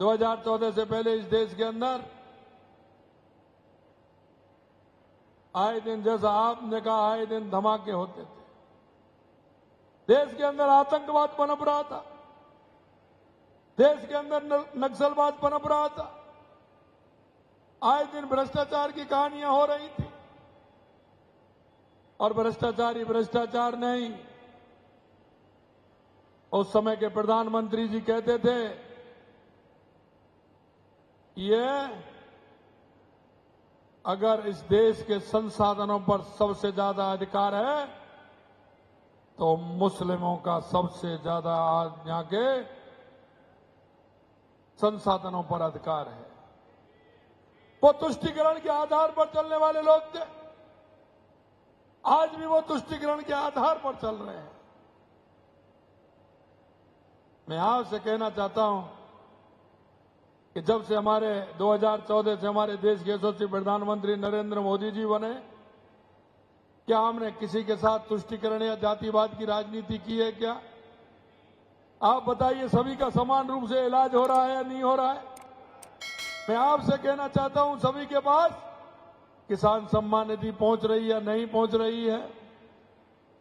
2014 से पहले इस देश के अंदर आए दिन, जैसा आपने कहा, आए दिन धमाके होते थे। देश के अंदर आतंकवाद पनप रहा था, देश के अंदर नक्सलवाद पनप रहा था, आए दिन भ्रष्टाचार की कहानियां हो रही थी। और भ्रष्टाचारी भ्रष्टाचार नहीं, उस समय के प्रधानमंत्री जी कहते थे, ये अगर इस देश के संसाधनों पर सबसे ज्यादा अधिकार है तो मुस्लिमों का सबसे ज्यादा यहाँ के संसाधनों पर अधिकार है। वो तुष्टीकरण के आधार पर चलने वाले लोग थे, आज भी वो तुष्टीकरण के आधार पर चल रहे हैं। मैं आपसे कहना चाहता हूं कि जब से 2014 से हमारे देश के यशस्वी प्रधानमंत्री नरेंद्र मोदी जी बने, क्या हमने किसी के साथ तुष्टीकरण या जातिवाद की राजनीति की है क्या? आप बताइए, सभी का समान रूप से इलाज हो रहा है या नहीं हो रहा है? मैं आपसे कहना चाहता हूं, सभी के पास किसान सम्मान निधि पहुंच रही है या नहीं पहुंच रही है?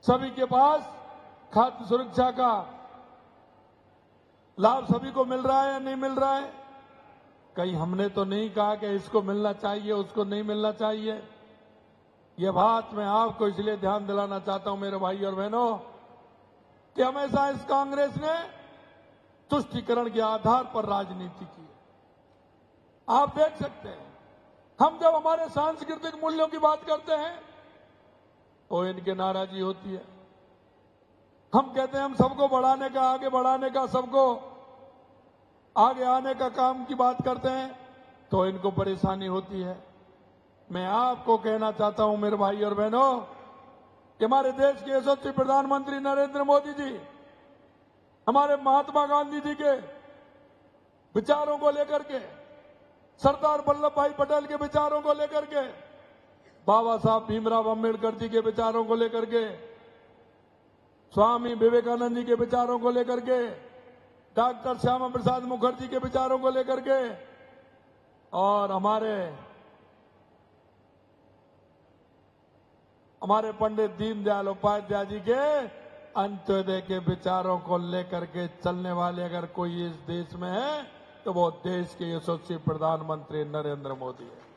सभी के पास खाद्य सुरक्षा का लाभ सभी को मिल रहा है या नहीं मिल रहा है? कहीं हमने तो नहीं कहा कि इसको मिलना चाहिए, उसको नहीं मिलना चाहिए। ये बात मैं आपको इसलिए ध्यान दिलाना चाहता हूं मेरे भाई और बहनों, कि हमेशा इस कांग्रेस ने तुष्टीकरण के आधार पर राजनीति की। आप देख सकते हैं, हम जब हमारे सांस्कृतिक मूल्यों की बात करते हैं तो इनके नाराजगी होती है। हम कहते हैं हम सबको बढ़ाने का, आगे बढ़ाने का, सबको आगे आने का काम की बात करते हैं तो इनको परेशानी होती है। मैं आपको कहना चाहता हूं मेरे भाई और बहनों कि हमारे देश के यशस्वी प्रधानमंत्री नरेंद्र मोदी जी हमारे महात्मा गांधी जी के विचारों को लेकर के, सरदार वल्लभ भाई पटेल के विचारों को लेकर के, बाबा साहब भीमराव अंबेडकर जी के विचारों को लेकर के, स्वामी विवेकानंद जी के विचारों को लेकर के, डॉक्टर श्यामा प्रसाद मुखर्जी के विचारों को लेकर के, और हमारे पंडित दीनदयाल उपाध्याय जी के अंत्योदय के विचारों को लेकर के चलने वाले अगर कोई इस देश में है तो वो देश के यशस्वी प्रधानमंत्री नरेंद्र मोदी है।